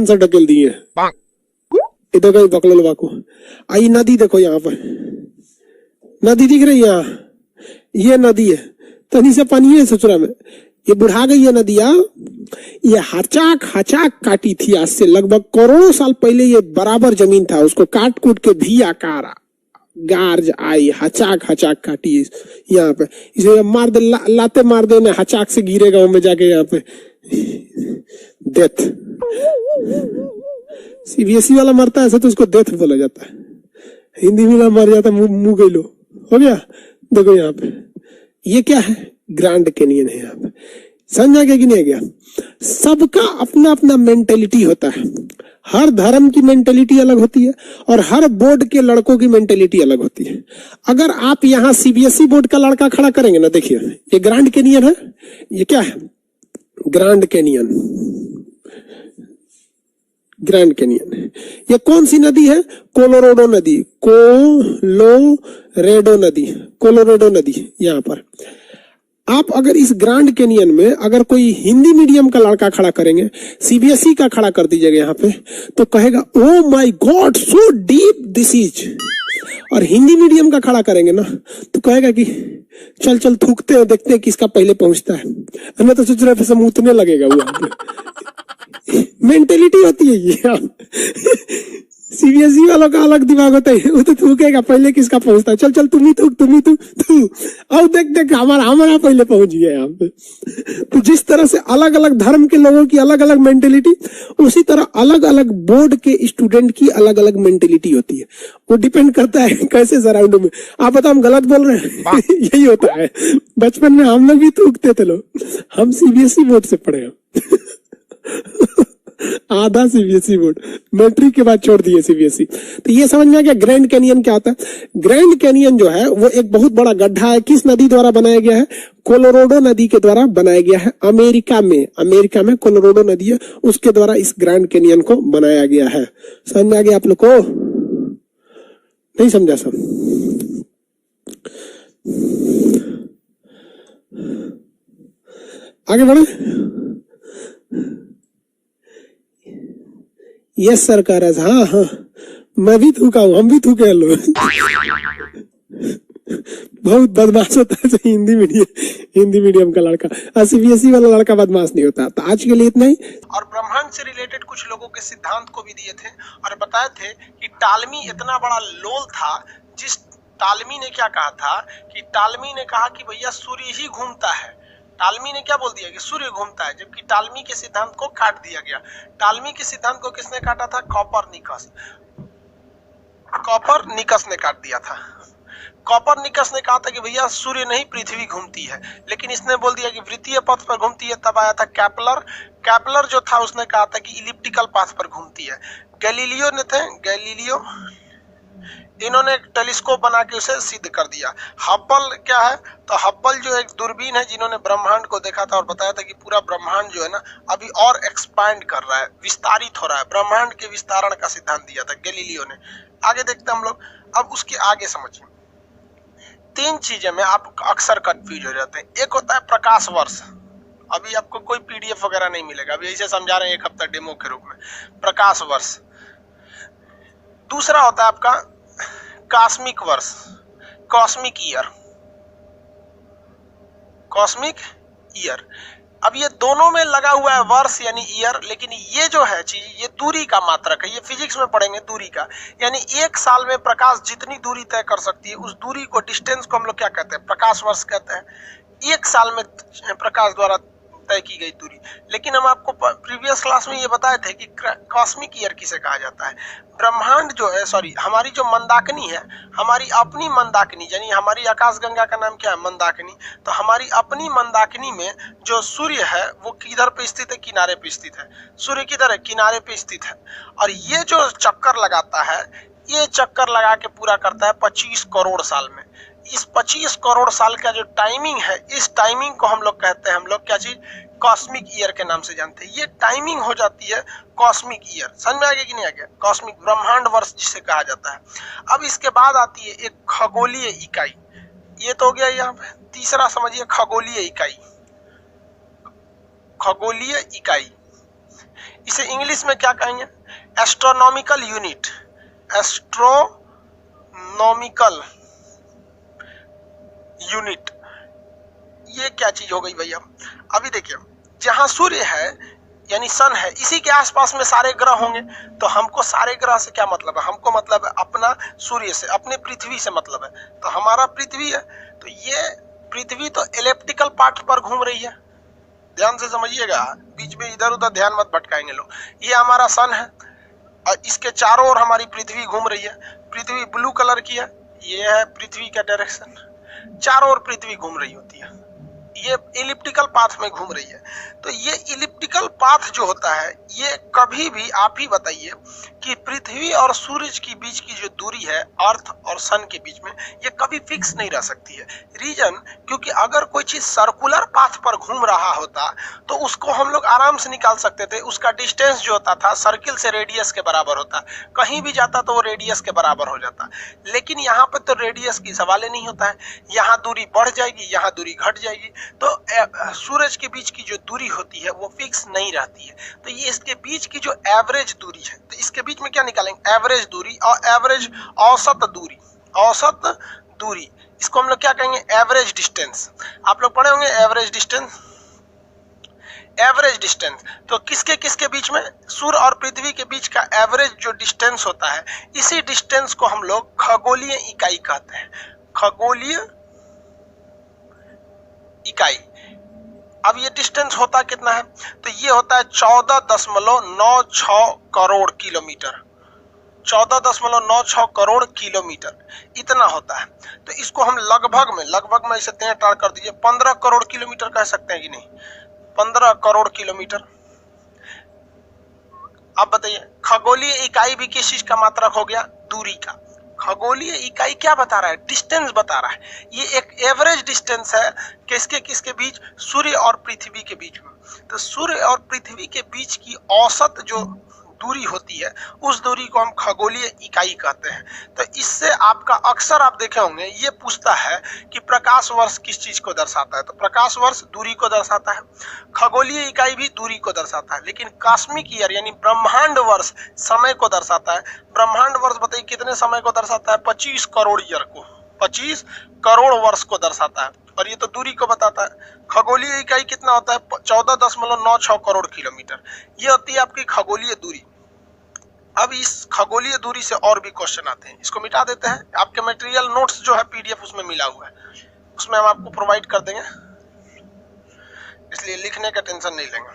से ढकेल दिए। इधर गई बकलोलवा को। आई नदी देखो, यहाँ पर नदी दिख रही है, यहाँ ये नदी है, तनी से पानी है ससुरा में, ये बुढ़ा गई है नदिया। ये हचाक हचाक काटी थी आज से लगभग करोड़ों साल पहले। ये बराबर जमीन था, उसको काट कूट के भी आकार गार्ज आई, हचाक हचाक काटी यहाँ पे। इसे मार दे, लाते मार दे ना, हचाक से गिरेगा में जाके यहाँ पे डेथ। सीबीएसई वाला मरता है ऐसे तो उसको डेथ बोला जाता है, हिंदी में मर जाता मुंह गईलो हो गया। देखो यहाँ पे ये क्या है, ग्रैंड कैनियन है। यहाँ पे समझा गया कि नहीं गया? सबका अपना अपना मेंटेलिटी होता है, हर धर्म की मेंटेलिटी अलग होती है और हर बोर्ड के लड़कों की मेंटेलिटी अलग होती है। अगर आप यहाँ सीबीएसई बोर्ड का लड़का खड़ा करेंगे ना, देखिए ये ग्रैंड कैनियन है, ये क्या है, ग्रैंड कैनियन। ग्रैंड कैनियन ये कौन सी नदी है? कोलोराडो नदी, कोलोरेडो नदी, कोलोराडो नदी। यहाँ पर आप अगर इस ग्रैंड कैनियन में अगर कोई हिंदी मीडियम का लड़का खड़ा करेंगे, सीबीएसई का खड़ा कर दीजिएगा यहाँ पे, तो कहेगा oh my God so deep this is. और हिंदी मीडियम का खड़ा करेंगे ना तो कहेगा कि चल चल थूकते हैं, देखते हैं किसका पहले पहुंचता है। ना तो सोच रहे थे समूतने लगेगा वो। मेंटेलिटी होती है ये। सीबीएसई वालों का अलग दिमाग होता है, वो तो थूकेगा पहले किसका पहुंचता है, चल चल तुम ही थूक तू। और देख देख हमारा पहले पहुंच गया यहाँ पे। तो जिस तरह से अलग अलग धर्म के लोगों की अलग अलग मेंटेलिटी, उसी तरह अलग अलग बोर्ड के स्टूडेंट की अलग अलग मेंटेलिटी होती है। वो डिपेंड करता है कैसे सराउंड में। आप बताओ हम गलत बोल रहे हैं? यही होता है। बचपन में हम लोग भी थूकते थे लोग, हम सीबीएसई बोर्ड से पढ़े हैं। आधा सीबीएसई बोर्ड, मैट्रिक के बाद छोड़ दिए सीबीएसई। तो ये समझ में आ गया ग्रैंड कैनियन क्या होता है। ग्रैंड कैनियन जो है वो एक बहुत बड़ा गड्ढा है। किस नदी द्वारा बनाया गया है? कोलोराडो नदी के द्वारा बनाया गया है। अमेरिका में कोलोराडो नदी है, उसके द्वारा इस ग्रैंड कैनियन को बनाया गया है। समझ में आ गया आप लोग को? नहीं समझा सब? आगे बढ़े। यस सरकार, हाँ मैं भी थूका हूं, हम भी थूके लोग। बहुत बदमाश होता है हिंदी मीडियम का लड़का। सीबीएसई वाला लड़का बदमाश नहीं होता। तो आज के लिए इतना ही। और ब्रह्मांड से रिलेटेड कुछ लोगों के सिद्धांत को भी दिए थे और बताए थे कि टालमी इतना बड़ा लोल था, जिस टालमी ने क्या कहा था कि टालमी ने कहा कि भैया सूर्य ही घूमता है। टालमी ने क्या बोल दिया कि सूर्य घूमता है, जबकि टालमी के सिद्धांत को काट दिया गया। टालमी के सिद्धांत को किसने काटा था? कॉपरनिकस ने काट दिया था। कॉपरनिकस ने कहा था कि भैया सूर्य नहीं पृथ्वी घूमती है, लेकिन इसने बोल दिया कि वृत्तीय पथ पर घूमती है। तब आया था कैपलर जो था उसने कहा था कि इलिप्टिकल पाथ पर घूमती है। गैलीलियो इन्होंने एक टेलीस्कोप बना के उसे सिद्ध कर दिया। हब्बल क्या है? तो हब्बल जो एक दूरबीन है जिन्होंने ब्रह्मांड को देखा था और बताया था कि पूरा ब्रह्मांड जो है ना अभी और एक्सपैंड कर रहा है, विस्तारित हो रहा है। ब्रह्मांड के विस्तारण का सिद्धांत दिया था गैलीलियो ने। आगे देखते हैं हम लोग। अब उसके आगे समझिए, 3 चीजें में आप अक्सर कंफ्यूज हो जाते हैं। एक होता है प्रकाश वर्ष, अभी आपको कोई पीडीएफ वगैरह नहीं मिलेगा, अभी ऐसे समझा रहे हैं एक हफ्ता डेमो के रूप में, प्रकाश वर्ष। दूसरा होता है आपका कॉस्मिक वर्ष, कॉस्मिक ईयर। अब ये दोनों में लगा हुआ है वर्ष यानी ईयर, लेकिन ये जो है चीज, ये दूरी का मात्रक है। ये फिजिक्स में पढ़ेंगे दूरी का, यानी एक साल में प्रकाश जितनी दूरी तय कर सकती है उस दूरी को, डिस्टेंस को हम लोग क्या कहते हैं? प्रकाश वर्ष कहते हैं। एक साल में प्रकाश द्वारा तय की गई दूरी। लेकिन हम आपको प्रीवियस क्लास में ये बताए थे कि कॉस्मिक ईयर किसे कहा जाता है। ब्रह्मांड जो है, सॉरी, हमारी जो मंदाकिनी है, हमारी अपनी मंदाकिनी, यानी हमारी आकाशगंगा का नाम क्या है? मंदाकिनी। तो हमारी अपनी मंदाकिनी में जो सूर्य है वो किधर पे स्थित है? किनारे पे स्थित है। सूर्य किधर है? किनारे पे स्थित है। और ये जो चक्कर लगाता है, ये चक्कर लगा के पूरा करता है 25 करोड़ साल में। इस 25 करोड़ साल का जो टाइमिंग है, इस टाइमिंग को हम लोग कहते हैं, हम लोग क्या चीज? कॉस्मिक ईयर के नाम से जानते हैं। ये टाइमिंग हो जाती है कॉस्मिक ईयर। समझ में आ गया कि नहीं आ गया? कॉस्मिक, ब्रह्मांड वर्ष जिसे कहा जाता है। अब इसके बाद आती है एक खगोलीय इकाई। ये तो हो गया यहाँ पे। तीसरा समझिए खगोलीय इकाई। खगोलीय इकाई इसे इंग्लिश में क्या कहेंगे? Astronomical unit. एस्ट्रोनॉमिकल यूनिट, ये क्या चीज हो गई भैया? अभी देखिए, जहां सूर्य है यानी सन है, इसी के आसपास में सारे ग्रह होंगे। तो हमको सारे ग्रह से क्या मतलब है? हमको मतलब है अपना सूर्य से, अपने पृथ्वी से मतलब है। तो हमारा पृथ्वी है, तो ये पृथ्वी तो एलिप्टिकल पाथ पर घूम रही है। ध्यान से समझिएगा, बीच में इधर उधर ध्यान मत भटकाएंगे लोग। ये हमारा सन है और इसके चारों ओर हमारी पृथ्वी घूम रही है। पृथ्वी ब्लू कलर की है, ये है पृथ्वी का डायरेक्शन। चारों ओर पृथ्वी घूम रही होती है, ये इलिप्टिकल पाथ में घूम रही है। तो ये इलिप्टिकल पाथ जो होता है, ये कभी भी आप ही बताइए कि पृथ्वी और सूरज के बीच की जो दूरी है, अर्थ और सन के बीच में, ये कभी फिक्स नहीं रह सकती है। रीजन, क्योंकि अगर कोई चीज सर्कुलर पाथ पर घूम रहा होता तो उसको हम लोग आराम से निकाल सकते थे। उसका डिस्टेंस जो होता था सर्किल से रेडियस के बराबर होता, कहीं भी जाता तो वो रेडियस के बराबर हो जाता। लेकिन यहाँ पर तो रेडियस की सवाल ही नहीं होता है, यहाँ दूरी बढ़ जाएगी, यहाँ दूरी घट जाएगी। तो सूरज के बीच की जो दूरी होती है वो फिक्स नहीं रहती है। तो ये इसके बीच की जो एवरेज दूरी है, तो इसके बीच में क्या निकालेंगे? एवरेज दूरी और एवरेज औसत दूरी। औसत दूरी, इसको हम लोग क्या कहेंगे? Average distance. आप लोग पढ़े होंगे एवरेज डिस्टेंस। एवरेज डिस्टेंस तो किसके बीच में? सूर्य और पृथ्वी के बीच का एवरेज जो डिस्टेंस होता है, इसी डिस्टेंस को हम लोग खगोलीय इकाई कहते हैं। खगोलीय इकाई। अब ये डिस्टेंस होता कितना है? तो ये होता है 14.96 करोड़ किलोमीटर। 14.96 करोड़ किलोमीटर इतना होता है। तो इसको हम लगभग में इसे 3 कर दीजिए, 15 करोड़ किलोमीटर कह सकते हैं कि नहीं? 15 करोड़ किलोमीटर। अब बताइए, खगोलीय इकाई भी किस चीज का मात्रक हो गया? दूरी का। खगोलीय इकाई क्या बता रहा है? डिस्टेंस बता रहा है। ये एक एवरेज डिस्टेंस है किसके बीच? सूर्य और पृथ्वी के बीच में। तो सूर्य और पृथ्वी के बीच की औसत जो दूरी होती है, उस दूरी को हम खगोलीय इकाई कहते हैं। तो इससे आपका अक्सर आप देखे होंगे, ये पूछता है कि प्रकाश वर्ष किस चीज को दर्शाता है? तो प्रकाश वर्ष दूरी को दर्शाता है, खगोलीय इकाई भी दूरी को दर्शाता है। लेकिन कॉस्मिक ईयर यानी ब्रह्मांड वर्ष समय को दर्शाता है। ब्रह्मांड वर्ष बताइए कितने समय को दर्शाता है? 25 करोड़ ईयर को, 25 करोड़ वर्ष को दर्शाता है। और ये तो दूरी को बताता है। खगोलीय इकाई कितना होता है? 14.96 करोड़ किलोमीटर। ये होती है आपकी खगोलीय दूरी। अब इस खगोलीय दूरी से और भी क्वेश्चन आते हैं, इसको मिटा देते हैं। आपके मटेरियल नोट्स जो है पीडीएफ उसमें मिला हुआ है, उसमें हम आपको प्रोवाइड कर देंगे, इसलिए लिखने का टेंशन नहीं लेंगे।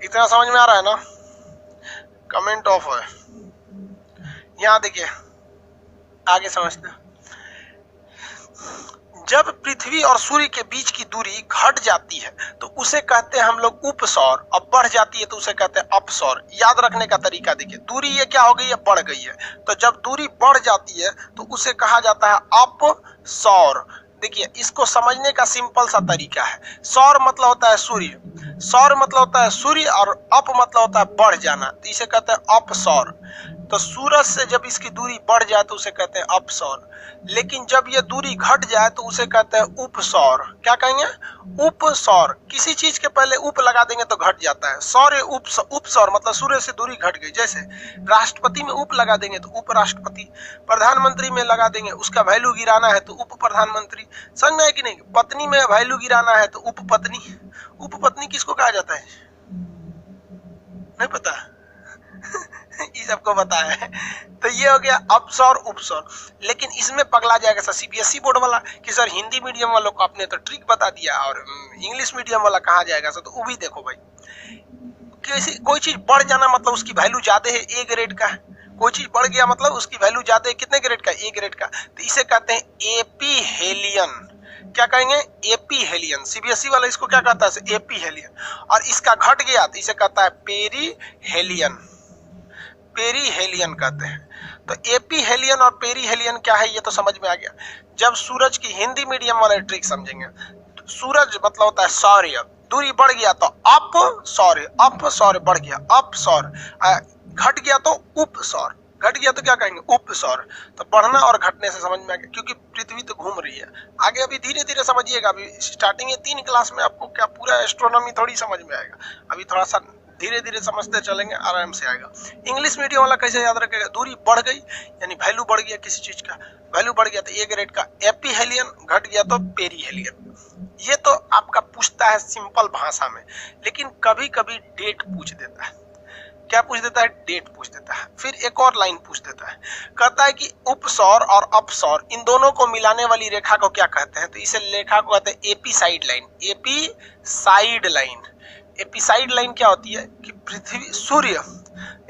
इतना समझ में आ रहा है ना? कमेंट ऑफ है। यहां देखिए, आगे समझते हैं। जब पृथ्वी और सूर्य के बीच की दूरी घट जाती है तो उसे कहते हैं हम लोग उपसौर, और बढ़ जाती है तो उसे कहते हैं अपसौर। याद रखने का तरीका देखिए, दूरी ये क्या हो गई है? बढ़ गई है। तो जब दूरी बढ़ जाती है तो उसे कहा जाता है अपसौर। देखिए, इसको समझने का सिंपल सा तरीका है। सौर मतलब होता है सूर्य, सौर मतलब होता है सूर्य, और अप मतलब होता है बढ़ जाना, तो इसे कहते हैं अपसौर। तो सूरज से जब इसकी दूरी बढ़ जाए तो उसे कहते हैं अपसौर। लेकिन जब ये दूरी घट जाए तो उसे कहते हैं उपसौर। क्या कहेंगे? उपसौर। किसी चीज के पहले उप लगा देंगे तो घट जाता है। सौर्य उपसौर मतलब सूर्य से दूरी घट गई। जैसे राष्ट्रपति में उप लगा देंगे तो उपराष्ट्रपति, प्रधानमंत्री में लगा देंगे उसका वैल्यू गिराना है तो उप प्रधानमंत्री। समझ में है कि नहीं? पत्नी में वैल्यू गिराना है तो उपपत्नी। उपपत्नी किसको कहा जाता है? नहीं पता? ये सबको पता है। तो ये हो गया अपसौर उपसौर। लेकिन इसमें पगला जाएगा सर सीबीएसई बोर्ड वाला कि सर हिंदी मीडियम वालों को आपने तो ट्रिक बता दिया और इंग्लिश मीडियम वाला कहाँ जाएगा सर? तो वो भी देखो भाई, कोई चीज बढ़ जाना मतलब उसकी वैल्यू ज्यादा है, ए ग्रेड का है। कोई चीज बढ़ गया मतलब उसकी वैल्यू ज्यादा है, कितने ग्रेड का? ए ग्रेड का। तो इसे कहते हैं एपीहेलियन। क्या कहेंगे? एपीहेलियन। सीबीएसई वाला इसको क्या कहता है? एपीहेलियन। और इसका घट गया तो इसे कहता है पेरीहेलियन। पेरीहेलियन कहते हैं। तो एपीहेलियन और पेरीहेलियन क्या है ये तो समझ में आ गया। जब सूरज की हिंदी मीडियम वाले ट्रिक समझेंगे, सूरज मतलब होता है सौर्य, दूरी बढ़ गया तो अप सौर्य, अप सौर्य बढ़ गया अप सौर्य, घट गया तो उप सौर। घट गया तो क्या कहेंगे, उपसौर। तो बढ़ना और घटने से समझ में आ गया, क्योंकि पृथ्वी तो घूम रही है। आगे अभी धीरे धीरे समझिएगा, अभी स्टार्टिंग 3 क्लास में आपको क्या पूरा एस्ट्रोनॉमी थोड़ी समझ में आएगा, अभी थोड़ा सा धीरे धीरे समझते चलेंगे, आराम से आएगा। इंग्लिश मीडियम वाला कैसे याद रखेगा, दूरी बढ़ गई यानी वैल्यू बढ़ गया, किसी चीज का वैल्यू बढ़ गया तो ए ग्रेड का एपीहेलियन, घट गया तो पेरीहेलियन। ये तो आपका पूछता है सिंपल भाषा में, लेकिन कभी कभी डेट पूछ देता है। क्या पूछ देता है, डेट पूछ देता है। फिर एक और लाइन पूछ देता है, कहता है कि उपसौर और अपसौर इन दोनों को मिलाने वाली रेखा को क्या कहते हैं, तो इसे रेखा को कहते हैं एपीसाइड लाइन। एपीसाइड लाइन, एपीसाइड लाइन क्या होती है कि पृथ्वी सूर्य,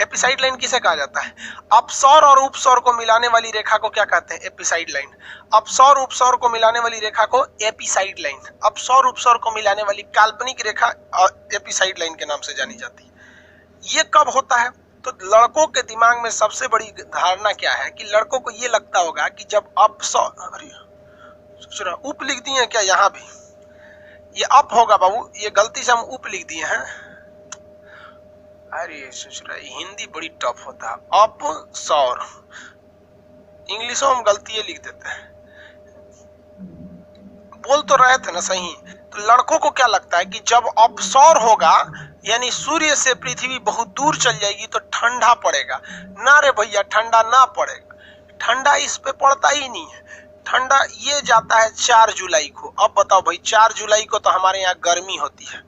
एपीसाइड लाइन किसे कहा जाता है, अपसौर और उपसौर को मिलाने वाली रेखा को क्या कहते हैं, एपीसाइड लाइन। अपसौर उपसौर को मिलाने वाली रेखा को एपीसाइड लाइन, अपसौर उपसौर को मिलाने वाली काल्पनिक रेखा एपीसाइड लाइन के नाम से जानी जाती है। ये कब होता है, तो लड़कों के दिमाग में सबसे बड़ी धारणा क्या है कि लड़कों को ये लगता होगा कि जब अपसौर, अरे उप लिख दिए क्या यहाँ भी, ये अप होगा बाबू, ये गलती से हम उप लिख दिए हैं। अरे हिंदी बड़ी टफ होता है, अप सौर, इंग्लिशों में गलती ये लिख देते हैं। बोल तो रहे थे ना सही। तो लड़कों को क्या लगता है कि जब अपसौर होगा यानी सूर्य से पृथ्वी बहुत दूर चल जाएगी तो ठंडा पड़ेगा। ना रे भैया, ठंडा ना पड़ेगा, ठंडा इस पे पड़ता ही नहीं है। ठंडा ये जाता है 4 जुलाई को। अब बताओ भाई, 4 जुलाई को तो हमारे यहाँ गर्मी होती है,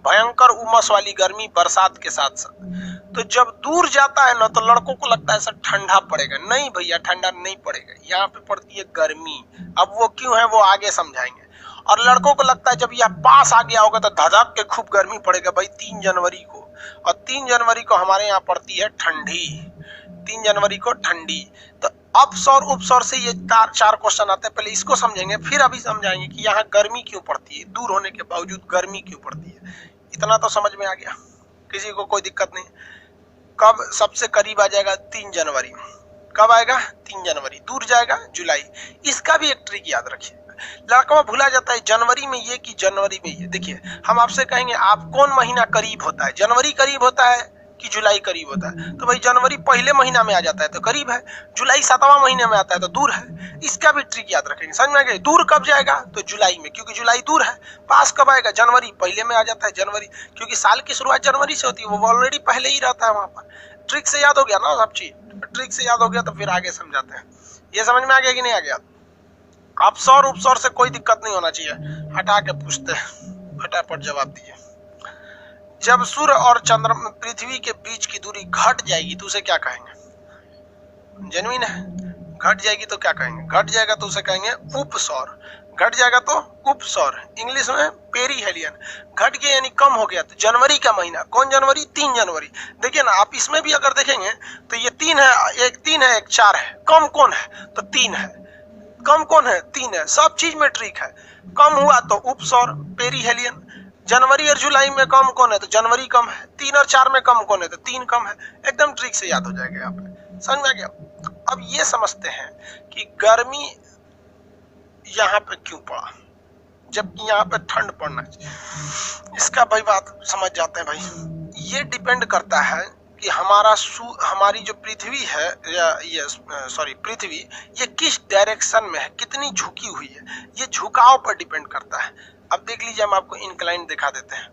भयंकर उमस वाली गर्मी बरसात के साथ साथ। तो जब दूर जाता है ना तो लड़कों को लगता है सर ठंडा पड़ेगा। नहीं भैया, ठंडा नहीं पड़ेगा, यहाँ पे पड़ती है गर्मी। अब वो क्यों है वो आगे समझाएंगे। और लड़कों को लगता है जब यह पास आ गया होगा तो धधक के खूब गर्मी पड़ेगा भाई 3 जनवरी को। और 3 जनवरी को हमारे यहाँ पड़ती है ठंडी, 3 जनवरी को ठंडी। तो अपसौर उपसौर से ये 4 क्वेश्चन आते हैं, पहले इसको समझेंगे फिर अभी समझाएंगे कि यहाँ गर्मी क्यों पड़ती है, दूर होने के बावजूद गर्मी क्यों पड़ती है। इतना तो समझ में आ गया, किसी को कोई दिक्कत नहीं। कब सबसे करीब आ जाएगा, 3 जनवरी। कब आएगा, 3 जनवरी। दूर जाएगा जुलाई। इसका भी एक ट्रिक याद रखिए, लड़का भूला जाता है जनवरी में ये कि जनवरी में ये। देखिए हम आपसे कहेंगे आप कौन महीना करीब होता है, जनवरी करीब होता है कि जुलाई करीब होता है, तो भाई जनवरी पहले महीना में आ जाता है तो करीब है, जुलाई 7वां महीने में आता है तो दूर है। इसका भी ट्रिक याद रखेंगे, समझ में आ गया। दूर कब जाएगा, तो जुलाई में, क्योंकि जुलाई दूर है। पास कब आएगा, जनवरी पहले में आ जाता है, जनवरी, क्योंकि साल की शुरुआत जनवरी से होती है, वो ऑलरेडी पहले ही रहता है वहां पर। ट्रिक से याद हो गया ना सब चीज, ट्रिक से याद हो गया तो फिर आगे समझाते हैं। ये समझ में आ गया कि नहीं आ गया। अपसौर उपसौर से कोई दिक्कत नहीं होना चाहिए, हटा के पूछते हैं, फटाफट जवाब दिए। जब सूर्य और चंद्रमा पृथ्वी के बीच की दूरी घट जाएगी तो उसे क्या कहेंगे, जेन्युइन है। घट जाएगी तो क्या कहेंगे, घट जाएगा तो उसे कहेंगे उपसौर, घट जाएगा तो उपसौर, इंग्लिश में पेरीहेलियन। घट गया यानी कम हो गया, तो जनवरी का महीना, कौन जनवरी, 3 जनवरी। देखिए ना आप इसमें भी अगर देखेंगे तो ये 3 है, एक 3 है, एक 4 है। कम कौन है, तो 3 है। कम कौन है, 3 है। सब चीज में ट्रिक है। कम हुआ तो उपसौर, पेरीहेलियन। जनवरी और जुलाई में कम कौन है, तो जनवरी कम है। 3 और 4 में कम कौन है, तो 3 कम है। एकदम ट्रिक से याद हो जाएगा यहाँ पे, समझ में आ गया। अब ये समझते हैं कि गर्मी यहाँ पे क्यों पड़ा जबकि यहाँ पे ठंड पड़ना चाहिए। इसका भाई बात समझ जाते हैं भाई। ये डिपेंड करता है कि हमारी जो पृथ्वी है, या ये सॉरी पृथ्वी, ये किस डायरेक्शन में है, कितनी झुकी हुई है, ये झुकाव पर डिपेंड करता है। अब देख लीजिए, हम आपको इंक्लाइन दिखा देते हैं।